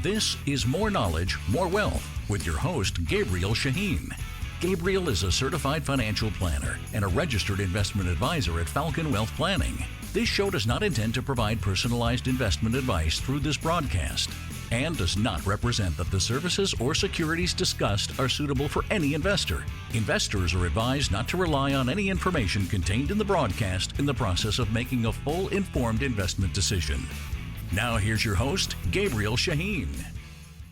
This is More Knowledge, More Wealth with your host, Gabriel Shaheen. Gabriel is a certified financial planner and a registered investment advisor at Falcon Wealth Planning. This show does not intend to provide personalized investment advice through this broadcast and does not represent that the services or securities discussed are suitable for any investor. Investors are advised not to rely on any information contained in the broadcast in the process of making a full informed investment decision. Now here's your host, Gabriel Shaheen.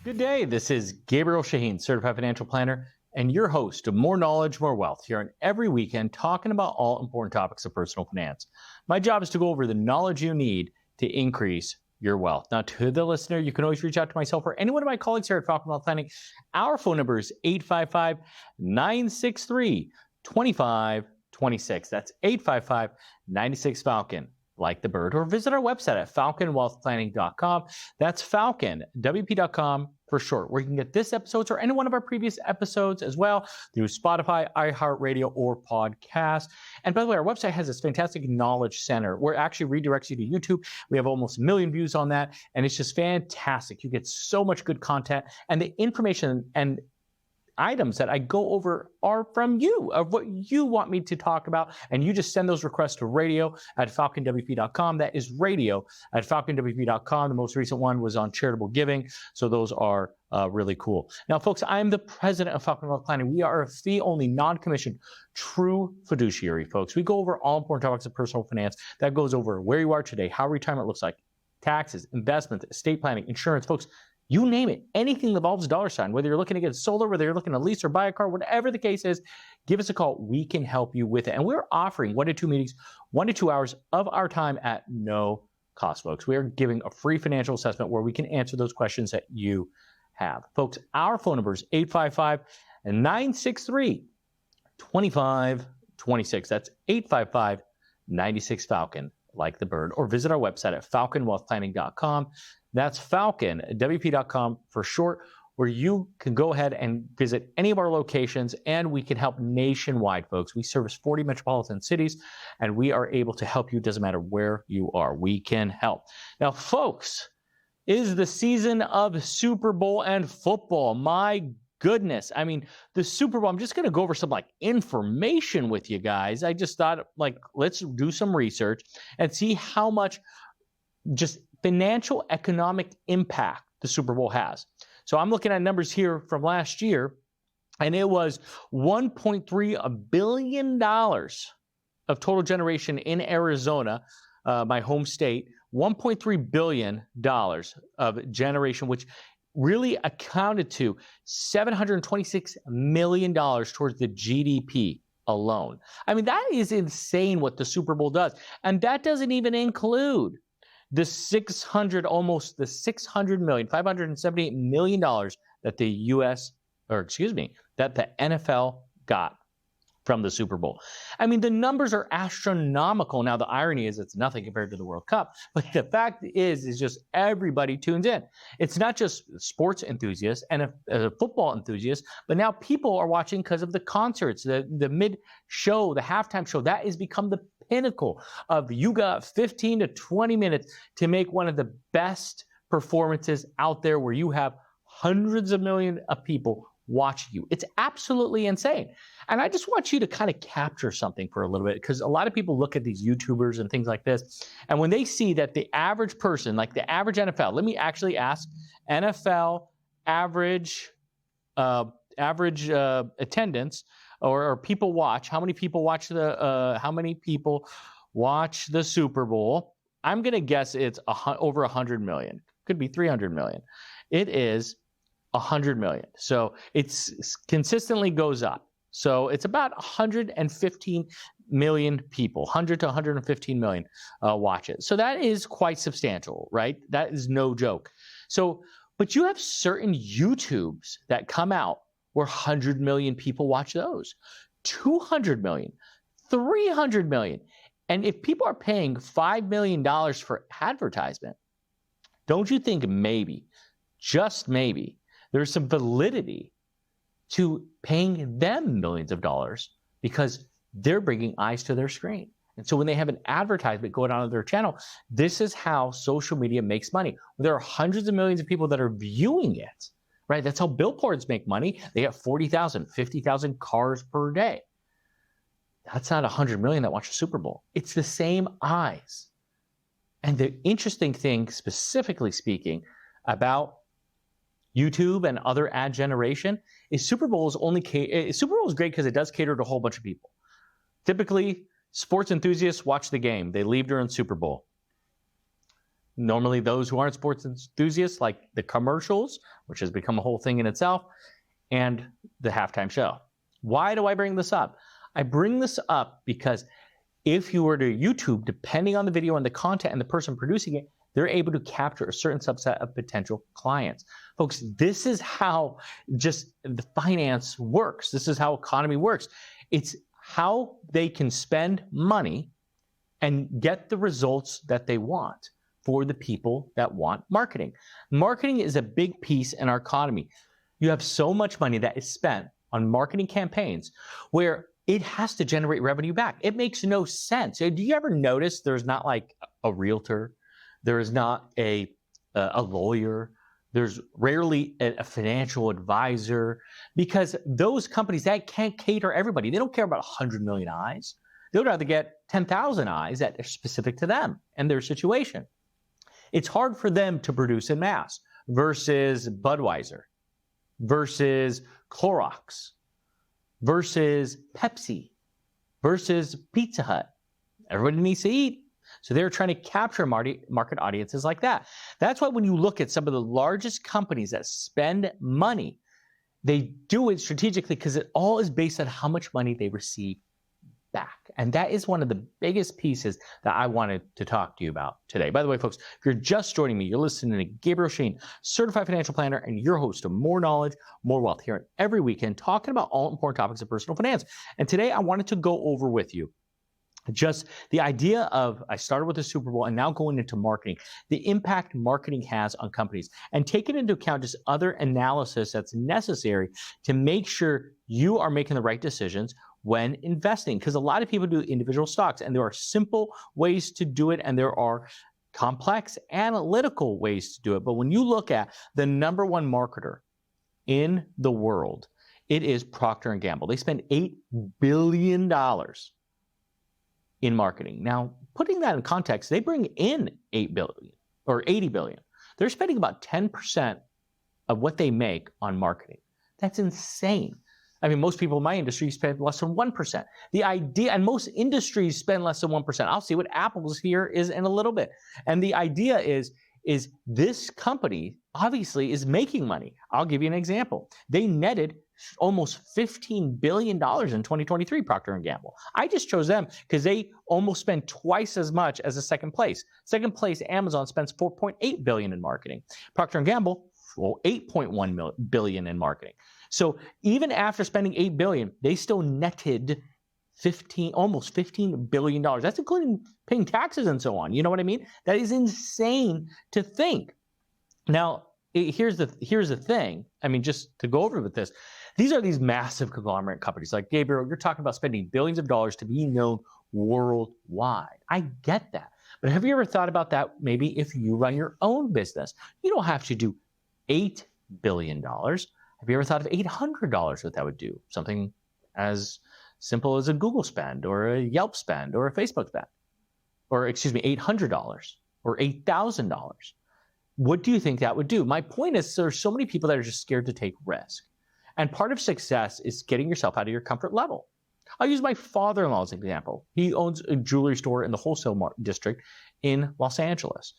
Good day. This is Gabriel Shaheen, certified financial planner, and your host of More Knowledge, More Wealth, here on every weekend talking about all important topics of personal finance. My job is to go over the knowledge you need to increase your wealth. Now, to the listener, you can always reach out to myself or any one of my colleagues here at Falcon Wealth Planning. Our phone number is 855-963-2526. That's 855-96-FALCON, like the bird, or visit our website at falconwealthplanning.com. That's falconwp.com for short, where you can get this episode or any one of our previous episodes as well through Spotify, iHeartRadio, or podcast. And by the way, our website has this fantastic knowledge center where it actually redirects you to YouTube. We have almost 1 million views on that, and it's just fantastic. You get so much good content, and the information and items that I go over are from you, of what you want me to talk about, and you just send those requests to radio@falconwp.com. That is radio@falconwp.com. The most recent one was on charitable giving, so those are really cool. Now, folks, I am the president of Falcon Wealth Planning. We are a fee-only, non-commissioned, true fiduciary, folks. We go over all important topics of personal finance. That goes over where you are today, how retirement looks like, taxes, investments, estate planning, insurance, folks. You name it, anything that involves a dollar sign, whether you're looking to get solar, whether you're looking to lease or buy a car, whatever the case is, give us a call. We can help you with it. And we're offering 1 to 2 meetings, 1 to 2 hours of our time at no cost, folks. We are giving a free financial assessment where we can answer those questions that you have. Folks, our phone number is 855-963-2526. That's 855-96-FALCON, like the bird, or visit our website at falconwealthplanning.com. That's falconwp.com for short, where you can go ahead and visit any of our locations, and we can help nationwide, folks. We service 40 metropolitan cities, and we are able to help you. Doesn't matter where you are. We can help. Now, folks, is the season of Super Bowl and football. My goodness. I mean, the Super Bowl, I'm just going to go over some information with you guys. I just thought let's do some research and see how much just financial economic impact the Super Bowl has. So I'm looking at numbers here from last year, and it was $1.3 billion of total generation in Arizona, my home state, $1.3 billion of generation, which really accounted to $726 million towards the GDP alone. I mean, that is insane what the Super Bowl does. And that doesn't even include the $578 million that that the NFL got from the Super Bowl. I mean, the numbers are astronomical. Now, the irony is it's nothing compared to the World Cup, but the fact is just everybody tunes in. It's not just sports enthusiasts and football enthusiasts, but now people are watching because of the concerts, the mid-show, the halftime show. That has become the pinnacle of you got 15 to 20 minutes to make one of the best performances out there where you have hundreds of millions of people watching you. It's absolutely insane. And I just want you to kind of capture something for a little bit, because a lot of people look at these YouTubers and things like this, and when they see that the average person, like the average NFL, let me actually ask NFL average attendance or people watch, how many people watch the Super Bowl? I'm going to guess it's over 100 million. Could be 300 million. It is 100 million. So it's consistently goes up. So it's about 115 million people, 100 to 115 million watch it. So that is quite substantial, right? That is no joke. So, but you have certain YouTubes that come out where 100 million people watch those, 200 million, 300 million. And if people are paying $5 million for advertisement, don't you think maybe, just maybe, there's some validity to paying them millions of dollars because they're bringing eyes to their screen. And so when they have an advertisement going on their channel, this is how social media makes money. There are hundreds of millions of people that are viewing it, right? That's how billboards make money. They have 40,000, 50,000 cars per day. That's not 100 million that watch the Super Bowl. It's the same eyes. And the interesting thing, specifically speaking, about YouTube and other ad generation is Super Bowl is great because it does cater to a whole bunch of people. Typically, sports enthusiasts watch the game. They leave during Super Bowl. Normally, those who aren't sports enthusiasts like the commercials, which has become a whole thing in itself, and the halftime show. Why do I bring this up? I bring this up because if you were to YouTube, depending on the video and the content and the person producing it, they're able to capture a certain subset of potential clients. Folks, this is how just the finance works. This is how economy works. It's how they can spend money and get the results that they want for the people that want marketing. Marketing is a big piece in our economy. You have so much money that is spent on marketing campaigns where it has to generate revenue back. It makes no sense. Do you ever notice there's not like a realtor? There is not a lawyer. There's rarely a financial advisor because those companies that can't cater everybody. They don't care about 100 million eyes. They'd rather get 10,000 eyes that are specific to them and their situation. It's hard for them to produce in mass versus Budweiser, versus Clorox, versus Pepsi, versus Pizza Hut. Everybody needs to eat. So they're trying to capture market audiences like that. That's why when you look at some of the largest companies that spend money, they do it strategically because it all is based on how much money they receive back. And that is one of the biggest pieces that I wanted to talk to you about today. By the way, folks, if you're just joining me, you're listening to Gabriel Shaheen, certified financial planner and your host of More Knowledge, More Wealth, here every weekend talking about all important topics of personal finance. And today I wanted to go over with you just the idea of, I started with the Super Bowl and now going into marketing, the impact marketing has on companies, and taking into account just other analysis that's necessary to make sure you are making the right decisions when investing. Because a lot of people do individual stocks, and there are simple ways to do it, and there are complex analytical ways to do it. But when you look at the number one marketer in the world, it is Procter & Gamble. They spend $8 billion in marketing. Now, putting that in context, they bring in $8 billion or $80 billion. They're spending about 10% of what they make on marketing. That's insane. I mean, most people in my industry spend less than 1%. The idea, and most industries spend less than 1%. I'll see what Apple's here is in a little bit. And the idea is this company obviously is making money. I'll give you an example. They netted almost $15 billion in 2023, Procter & Gamble. I just chose them because they almost spend twice as much as the second place. Second place, Amazon spends $4.8 billion in marketing. Procter & Gamble, $8.1 billion in marketing. So even after spending $8 billion, they still netted almost $15 billion. That's including paying taxes and so on. You know what I mean? That is insane to think. Now, here's the thing. I mean, just to go over with this, these are these massive conglomerate companies. Like, Gabriel, you're talking about spending billions of dollars to be known worldwide. I get that. But have you ever thought about that maybe if you run your own business? You don't have to do $8 billion. Have you ever thought of $800 what that would do? Something as simple as a Google spend or a Yelp spend or a Facebook spend. Or, excuse me, $800 or $8,000. What do you think that would do? My point is there's so many people that are just scared to take risk. And part of success is getting yourself out of your comfort level. I'll use my father-in-law as an example. He owns a jewelry store in the wholesale district in Los Angeles.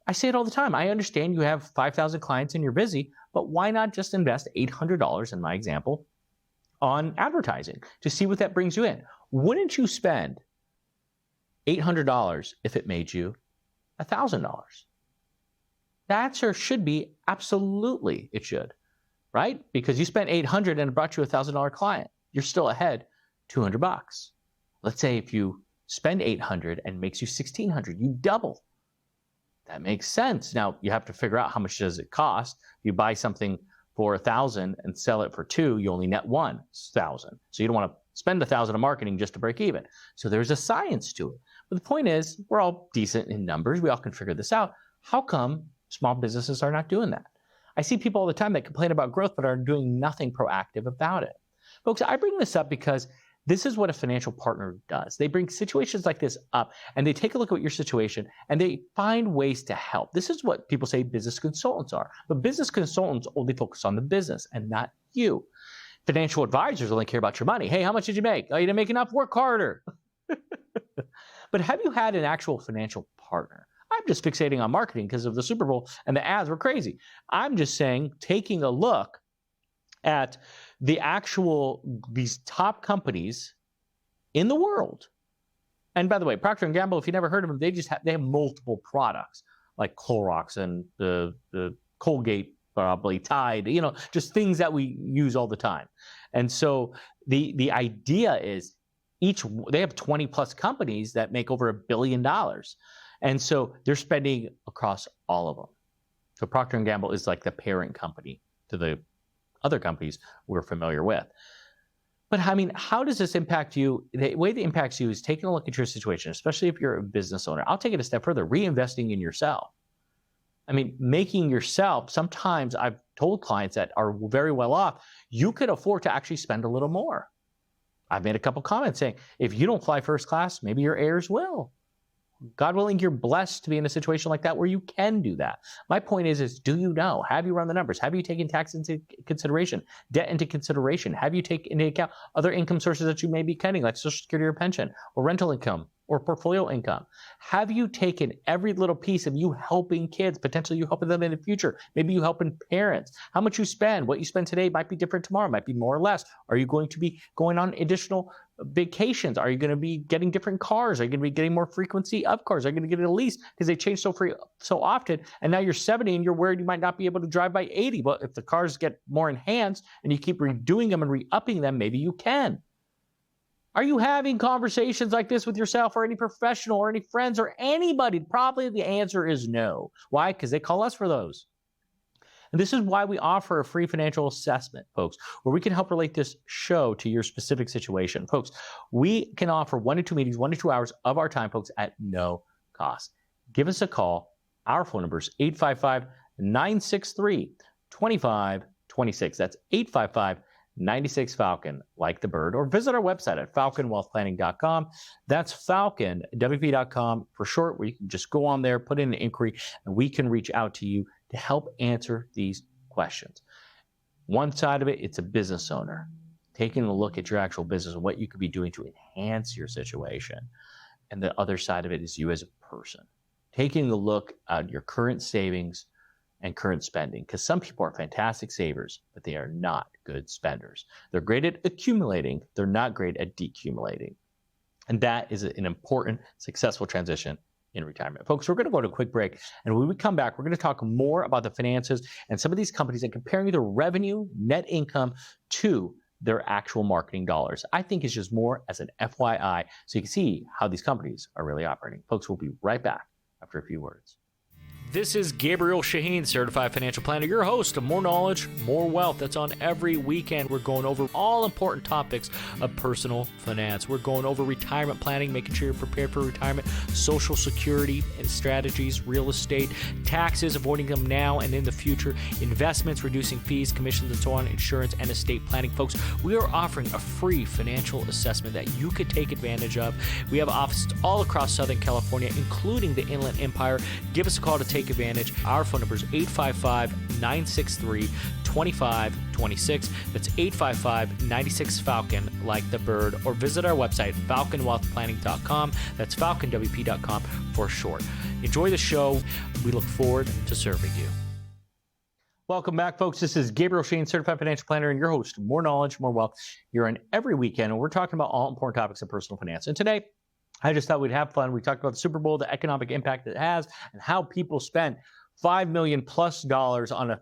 I say it all the time. I understand you have 5,000 clients and you're busy, but why not just invest $800, in my example, on advertising to see what that brings you in? Wouldn't you spend $800 if it made you $1,000? That's or should be absolutely it should, right? Because you spent $800 and it brought you a $1,000 client. You're still ahead $200. Let's say if you spend $800 and makes you $1,600, you double. That makes sense. Now you have to figure out how much does it cost. If you buy something for $1,000 and sell it for $2,000, you only net $1,000. So you don't want to spend $1,000 on marketing just to break even. So there's a science to it. But the point is, we're all decent in numbers. We all can figure this out. How come small businesses are not doing that? I see people all the time that complain about growth but are doing nothing proactive about it. Folks, I bring this up because this is what a financial partner does. They bring situations like this up and they take a look at your situation and they find ways to help. This is what people say business consultants are. But business consultants only focus on the business and not you. Financial advisors only care about your money. Hey, how much did you make? Oh, you didn't make enough? Work harder. But have you had an actual financial partner? I'm just fixating on marketing because of the Super Bowl and the ads were crazy. I'm just saying, taking a look at these top companies in the world. And by the way, Procter & Gamble, if you never heard of them, they have multiple products like Clorox and the Colgate, probably Tide, just things that we use all the time. And so the idea is they have 20 plus companies that make over $1 billion. And so they're spending across all of them. So Procter & Gamble is like the parent company to the other companies we're familiar with. But I mean, how does this impact you? The way that it impacts you is taking a look at your situation, especially if you're a business owner. I'll take it a step further, reinvesting in yourself. I mean, making yourself, sometimes I've told clients that are very well off, you could afford to actually spend a little more. I've made a couple comments saying, if you don't fly first class, maybe your heirs will. God willing, you're blessed to be in a situation like that where you can do that. My point is do you know? Have you run the numbers? Have you taken tax into consideration, debt into consideration? Have you taken into account other income sources that you may be getting, like Social Security or pension, or rental income, or portfolio income? Have you taken every little piece of you helping kids, potentially you helping them in the future? Maybe you helping parents. How much you spend, what you spend today might be different tomorrow, might be more or less. Are you going to be going on additional vacations? Are you going to be getting different cars? Are you going to be getting more frequency of cars? Are you going to get a lease because they change so often? And now you're 70 and you're worried you might not be able to drive by 80. But if the cars get more enhanced and you keep redoing them and re-upping them, maybe you can. Are you having conversations like this with yourself or any professional or any friends or anybody? Probably the answer is no. Why? Because they call us for those. And this is why we offer a free financial assessment, folks, where we can help relate this show to your specific situation. Folks, we can offer 1 to 2 meetings, 1 to 2 hours of our time, folks, at no cost. Give us a call. Our phone number is 855-963-2526. That's 855-96-FALCON, like the bird, or visit our website at falconwealthplanning.com. That's falconwp.com for short, where you can just go on there, put in an inquiry, and we can reach out to you to help answer these questions. One side of it, it's a business owner taking a look at your actual business and what you could be doing to enhance your situation. And the other side of it is you as a person, taking a look at your current savings and current spending, because some people are fantastic savers, but they are not good spenders. They're great at accumulating. They're not great at decumulating. And that is an important, successful transition in retirement. Folks, we're going to go to a quick break. And when we come back, we're going to talk more about the finances and some of these companies and comparing the revenue, net income to their actual marketing dollars. I think it's just more as an FYI, so you can see how these companies are really operating. Folks, we'll be right back after a few words. This is Gabriel Shaheen, Certified Financial Planner, your host of More Knowledge, More Wealth. That's on every weekend. We're going over all important topics of personal finance. We're going over retirement planning, making sure you're prepared for retirement, Social Security and strategies, real estate, taxes, avoiding them now and in the future, investments, reducing fees, commissions, and so on, insurance, and estate planning. Folks, we are offering a free financial assessment that you could take advantage of. We have offices all across Southern California, including the Inland Empire. Give us a call to take advantage. Our phone number is 855-963-2526. That's 855-96-FALCON, like the bird, or visit our website, falconwealthplanning.com. That's falconwp.com for short. Enjoy the show. We look forward to serving you. Welcome back, folks. This is Gabriel Shaheen, Certified Financial Planner, and your host, More Knowledge, More Wealth, here on every weekend. And we're talking about all important topics of personal finance. And today, I just thought we'd have fun. We talked about the Super Bowl, the economic impact it has, and how people spend $5 million plus on a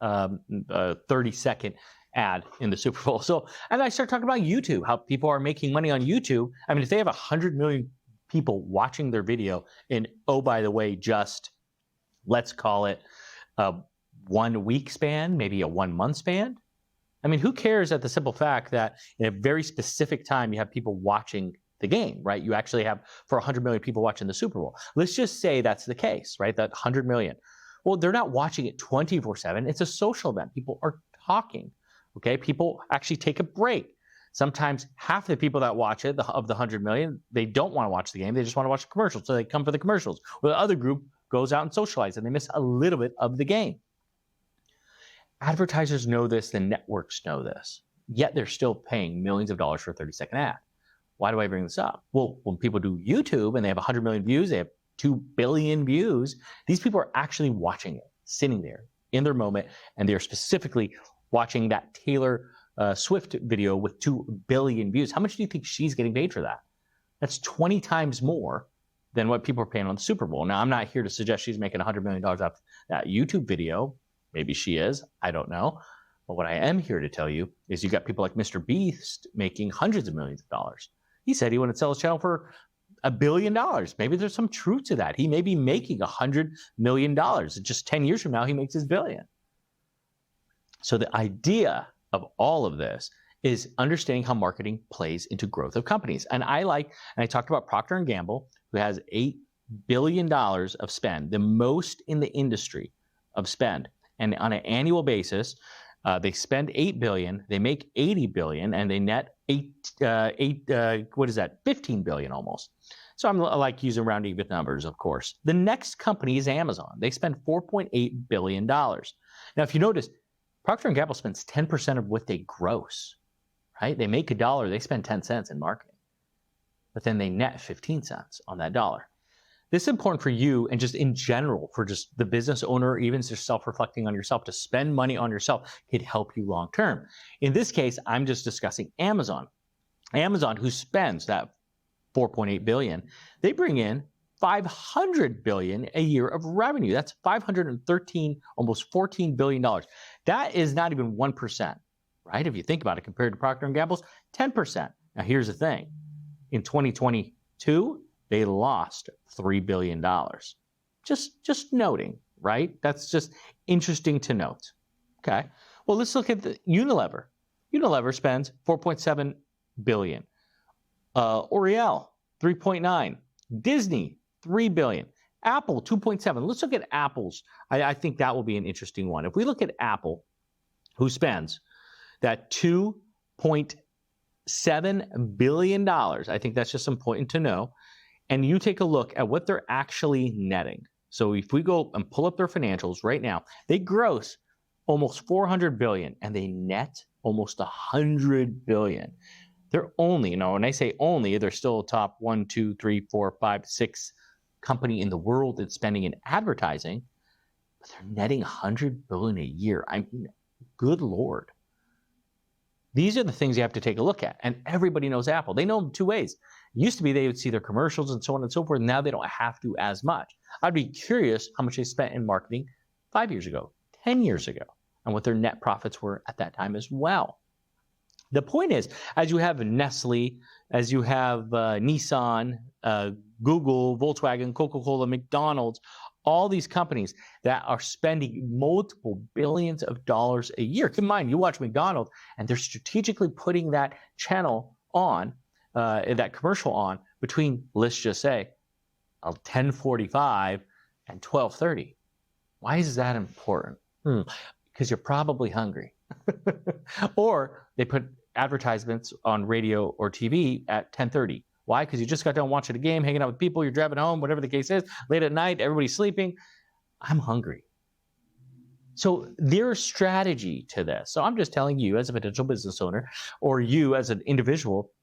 30-second ad in the Super Bowl. So, and I started talking about YouTube, how people are making money on YouTube. I mean, if they have 100 million people watching their video in, oh, by the way, just let's call it a 1 week span, maybe a 1 month span. I mean, who cares at the simple fact that in a very specific time, you have people watching the game, right? You actually have for 100 million people watching the Super Bowl. Let's just say that's the case, right? That 100 million. Well, they're not watching it 24/7. It's a social event. People are talking, okay? People actually take a break. Sometimes half the people that watch it, of the 100 million, they don't want to watch the game. They just want to watch the commercials. So they come for the commercials. Well, the other group goes out and socializes, and they miss a little bit of the game. Advertisers know this. The networks know this. Yet they're still paying millions of dollars for a 30-second ad. Why do I bring this up? Well, when people do YouTube and they have 100 million views, they have 2 billion views, these people are actually watching it, sitting there in their moment, and they're specifically watching that Taylor Swift video with 2 billion views. How much do you think she's getting paid for that? That's 20 times more than what people are paying on the Super Bowl. Now, I'm not here to suggest she's making $100 million off that YouTube video. Maybe she is. I don't know. But what I am here to tell you is you got people like Mr. Beast making hundreds of millions of dollars. He said he wanted to sell his channel for $1 billion. Maybe there's some truth to that. He may be making $100 million. Just 10 years from now, he makes his billion. So the idea of all of this is understanding how marketing plays into growth of companies. And I talked about Procter & Gamble, who has $8 billion of spend, the most in the industry of spend. And on an annual basis, they spend $8 billion, they make $80 billion, and they net 15 billion almost. So I'm like using round even numbers, of course. The next company is Amazon. They spend $4.8 billion. Now, if you notice, Procter & Gamble spends 10% of what they gross, right? They make $1, they spend 10 cents in marketing, but then they net 15 cents on that dollar. This is important for you and just in general for just the business owner, or even just self-reflecting on yourself. To spend money on yourself could help you long term. In this case, I'm just discussing Amazon. Amazon, who spends that $4.8 billion, they bring in $500 billion a year of revenue. That's $513, almost $14 billion. That is not even 1%, right? If you think about it, compared to Procter & Gamble's 10%. Now, here's the thing. In 2022, they lost $3 billion. Just noting, right? That's just interesting to note. Okay. Well, let's look at the Unilever. Unilever spends $4.7 billion. L'Oreal, $3.9. Disney, $3 billion. Apple, $2.7. Let's look at Apple's. I think that will be an interesting one. If we look at Apple, who spends that $2.7 billion, I think that's just important to know. And you take a look at what they're actually netting. So if we go and pull up their financials right now, they gross almost $400 billion and they net almost $100 billion. They're only, when I say only, they're still a top 1, 2, 3, 4, 5, 6 company in the world that's spending in advertising, but they're netting $100 billion a year. I mean, good Lord. These are the things you have to take a look at. And everybody knows Apple. They know them 2 ways. It used to be they would see their commercials and so on and so forth. Now they don't have to as much. I'd be curious how much they spent in marketing 5 years ago, 10 years ago, and what their net profits were at that time as well. The point is, as you have Nestle, as you have Nissan, Google, Volkswagen, Coca-Cola, McDonald's, all these companies that are spending multiple billions of dollars a year. Keep in mind, you watch McDonald's, and they're strategically putting that channel on, that commercial on, between, let's just say, 10:45 and 12:30. Why is that important? Because you're probably hungry. Or they put advertisements on radio or TV at 10:30. Why? Because you just got done watching a game, hanging out with people, you're driving home, whatever the case is, late at night, everybody's sleeping. I'm hungry. So there's strategy to this. So I'm just telling you as a potential business owner, or you as an individual,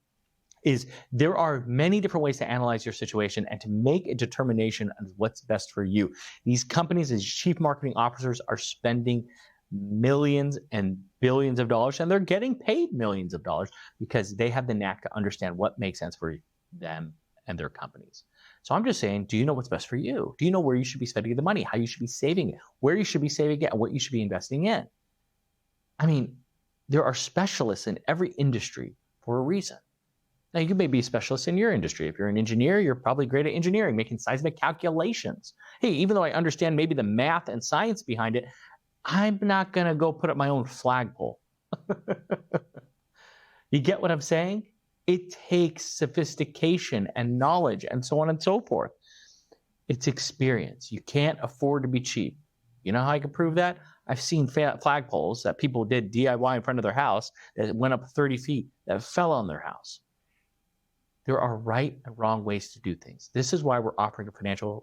is there are many different ways to analyze your situation and to make a determination on what's best for you. These companies as chief marketing officers are spending millions and billions of dollars, and they're getting paid millions of dollars because they have the knack to understand what makes sense for them and their companies. So I'm just saying, do you know what's best for you? Do you know where you should be spending the money, how you should be saving it, where you should be saving it, and what you should be investing in? I mean, there are specialists in every industry for a reason. Now, you may be a specialist in your industry. If you're an engineer, you're probably great at engineering, making seismic calculations. Hey, even though I understand maybe the math and science behind it, I'm not going to go put up my own flagpole. You get what I'm saying? It takes sophistication and knowledge and so on and so forth. It's experience. You can't afford to be cheap. You know how I can prove that? I've seen flagpoles that people did DIY in front of their house that went up 30 feet that fell on their house. There are right and wrong ways to do things. This is why we're offering a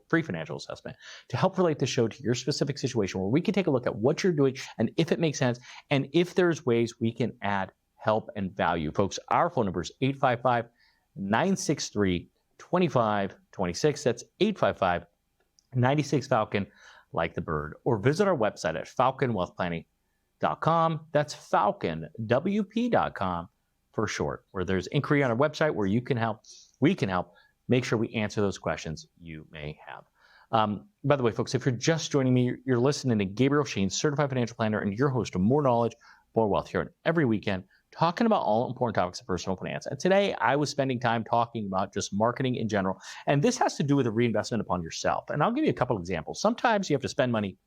free financial assessment to help relate the show to your specific situation, where we can take a look at what you're doing and if it makes sense, and if there's ways we can add help and value. Folks, our phone number is 855-963-2526. That's 855-96-FALCON, like the bird. Or visit our website at falconwealthplanning.com. That's falconwp.com. for short, where there's inquiry on our website where you can help, we can help make sure we answer those questions you may have. By the way, folks, if you're just joining me, you're listening to Gabriel Sheen, certified financial planner, and your host of More Knowledge, More Wealth, here on every weekend, talking about all important topics of personal finance. And today I was spending time talking about just marketing in general. And this has to do with a reinvestment upon yourself. And I'll give you a couple examples. Sometimes you have to spend money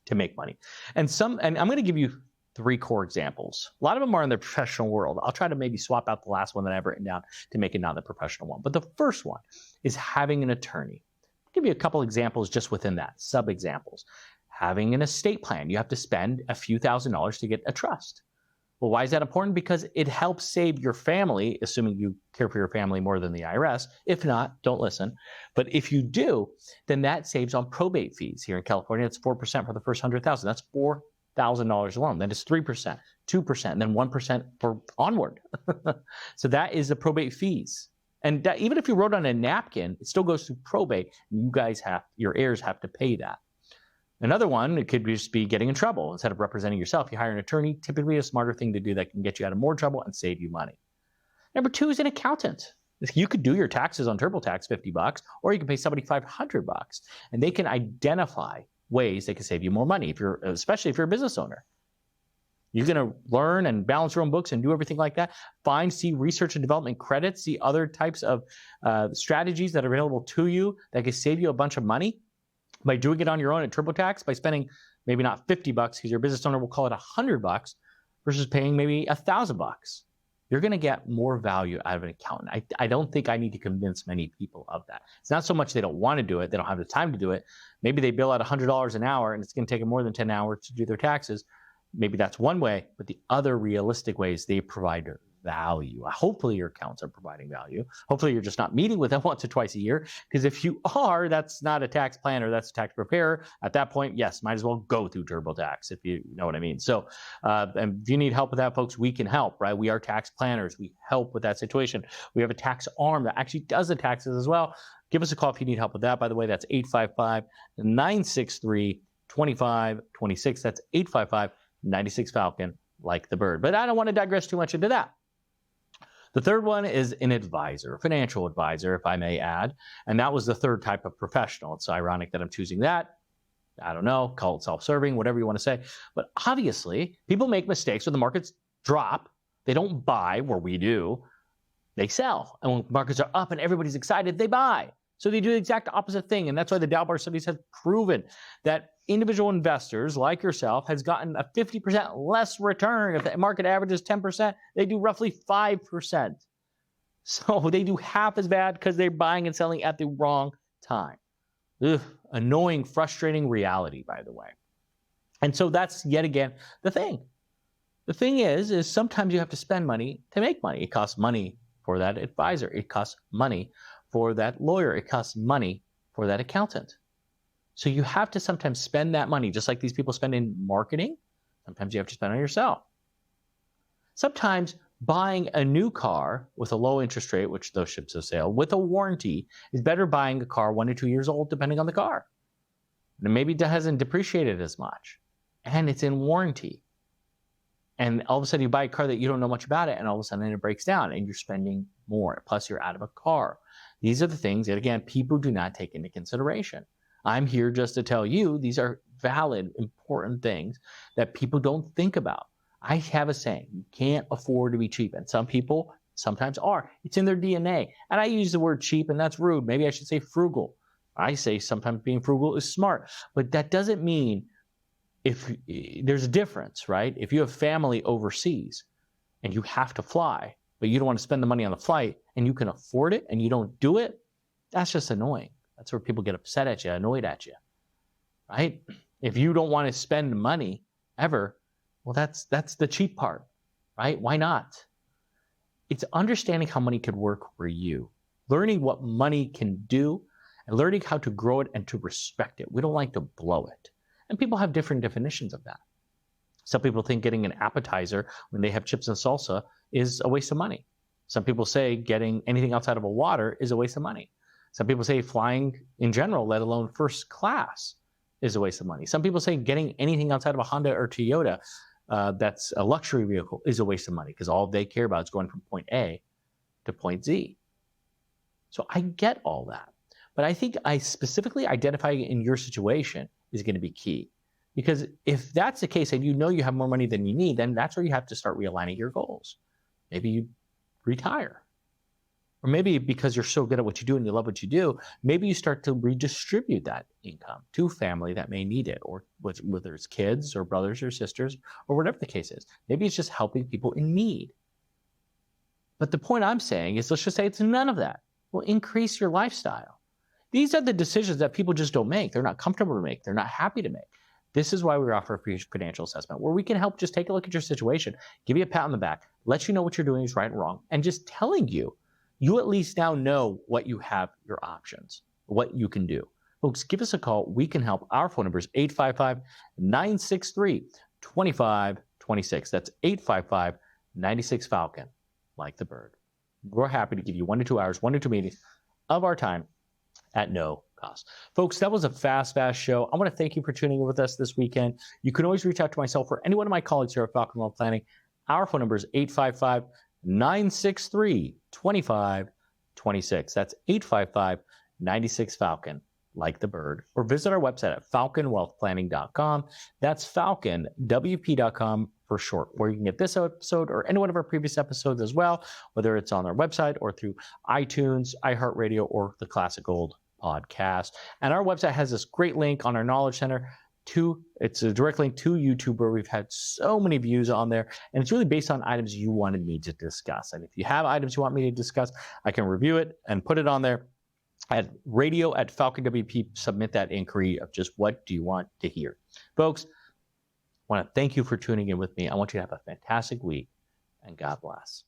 to make money. And I'm going to give you 3 core examples. A lot of them are in the professional world. I'll try to maybe swap out the last one that I've written down to make it not the professional one. But the first one is having an attorney. I'll give you a couple examples just within that, sub-examples. Having an estate plan. You have to spend a few $1,000s to get a trust. Well, why is that important? Because it helps save your family, assuming you care for your family more than the IRS. If not, don't listen. But if you do, then that saves on probate fees. Here in California, it's 4% for the first $100,000. That's $4,000 alone. Then it's 3%, 2%, and then 1% for onward. So that is the probate fees. And that, even if you wrote on a napkin, it still goes through probate. And your heirs have to pay that. Another one, it could just be getting in trouble. Instead of representing yourself, you hire an attorney, typically a smarter thing to do that can get you out of more trouble and save you money. Number 2 is an accountant. You could do your taxes on TurboTax, $50, or you can pay somebody $500, and they can identify ways they can save you more money, especially if you're a business owner. You're going to learn and balance your own books and do everything like that. See research and development credits, see other types of strategies that are available to you that can save you a bunch of money by doing it on your own at TurboTax, by spending maybe not $50 because your business owner will call it $100 versus paying maybe $1,000. You're going to get more value out of an accountant. I don't think I need to convince many people of that. It's not so much they don't want to do it, they don't have the time to do it. Maybe they bill at $100 an hour and it's going to take them more than 10 hours to do their taxes. Maybe that's one way, but the other realistic ways they provide value. Hopefully your accounts are providing value. Hopefully you're just not meeting with them once or twice a year, because if you are, that's not a tax planner, that's a tax preparer. At that point, yes, might as well go through TurboTax, if you know what I mean. So and if you need help with that, folks, we can help, right? We are tax planners. We help with that situation. We have a tax arm that actually does the taxes as well. Give us a call if you need help with that. By the way, that's 855-963-2526. That's 855-96-FALCON, like the bird. But I don't want to digress too much into that. The third one is an advisor, a financial advisor, if I may add. And that was the third type of professional. It's ironic that I'm choosing that. I don't know, call it self-serving, whatever you want to say. But obviously, people make mistakes when the markets drop. They don't buy where we do. They sell. And when markets are up and everybody's excited, they buy. So they do the exact opposite thing. And that's why the Dow Bar studies have proven that individual investors like yourself has gotten a 50% less return. If the market average is 10%, they do roughly 5%. So they do half as bad because they're buying and selling at the wrong time. Ugh, annoying, frustrating reality, by the way. And so that's yet again the thing. The thing is sometimes you have to spend money to make money. It costs money for that advisor. It costs money for that lawyer. It costs money for that accountant. So you have to sometimes spend that money, just like these people spend in marketing. Sometimes you have to spend on yourself. Sometimes buying a new car with a low interest rate, which those ships have sailed, with a warranty is better buying a car 1 to 2 years old, depending on the car. And maybe it hasn't depreciated as much, and it's in warranty. And all of a sudden you buy a car that you don't know much about it, and all of a sudden it breaks down and you're spending more. Plus you're out of a car. These are the things that, again, people do not take into consideration. I'm here just to tell you these are valid, important things that people don't think about. I have a saying, you can't afford to be cheap. And some people sometimes are. It's in their DNA. And I use the word cheap, and that's rude. Maybe I should say frugal. I say sometimes being frugal is smart. But that doesn't mean there's a difference, right? If you have family overseas and you have to fly, but you don't want to spend the money on the flight and you can afford it and you don't do it, that's just annoying. That's where people get upset at you, annoyed at you, right? If you don't want to spend money ever, well, that's the cheap part, right? Why not? It's understanding how money could work for you, learning what money can do, and learning how to grow it and to respect it. We don't like to blow it. And people have different definitions of that. Some people think getting an appetizer when they have chips and salsa is a waste of money. Some people say getting anything outside of a water is a waste of money. Some people say flying in general, let alone first class, is a waste of money. Some people say getting anything outside of a Honda or Toyota that's a luxury vehicle is a waste of money because all they care about is going from point A to point Z. So I get all that. But I think specifically identifying in your situation is going to be key. Because if that's the case and you know you have more money than you need, then that's where you have to start realigning your goals. Maybe you retire. Or maybe because you're so good at what you do and you love what you do, maybe you start to redistribute that income to family that may need it, or whether it's kids or brothers or sisters or whatever the case is. Maybe it's just helping people in need. But the point I'm saying is, let's just say it's none of that. Well, increase your lifestyle. These are the decisions that people just don't make. They're not comfortable to make. They're not happy to make. This is why we offer a free financial assessment where we can help just take a look at your situation, give you a pat on the back, let you know what you're doing is right and wrong, and just telling you, you at least now know what you have, your options, what you can do. Folks, give us a call. We can help. Our phone number is 855-963-2526. That's 855-96-FALCON, like the bird. We're happy to give you 1 to 2 hours, 1 to 2 meetings of our time at no cost. Folks, that was a fast show. I want to thank you for tuning in with us this weekend. You can always reach out to myself or any one of my colleagues here at Falcon Wealth Planning. Our phone number is 855-963-2526. That's 855-96-FALCON, like the bird. Or visit our website at falconwealthplanning.com. That's falconwp.com for short, where you can get this episode or any one of our previous episodes as well, whether it's on our website or through iTunes, iHeartRadio, or the Classic Old podcast. And our website has this great link on our Knowledge Center it's a direct link to YouTube, where we've had so many views on there. And it's really based on items you wanted me to discuss. And if you have items you want me to discuss, I can review it and put it on there at radio@FalconWP. Submit that inquiry of just what do you want to hear. Folks, I want to thank you for tuning in with me. I want you to have a fantastic week, and God bless.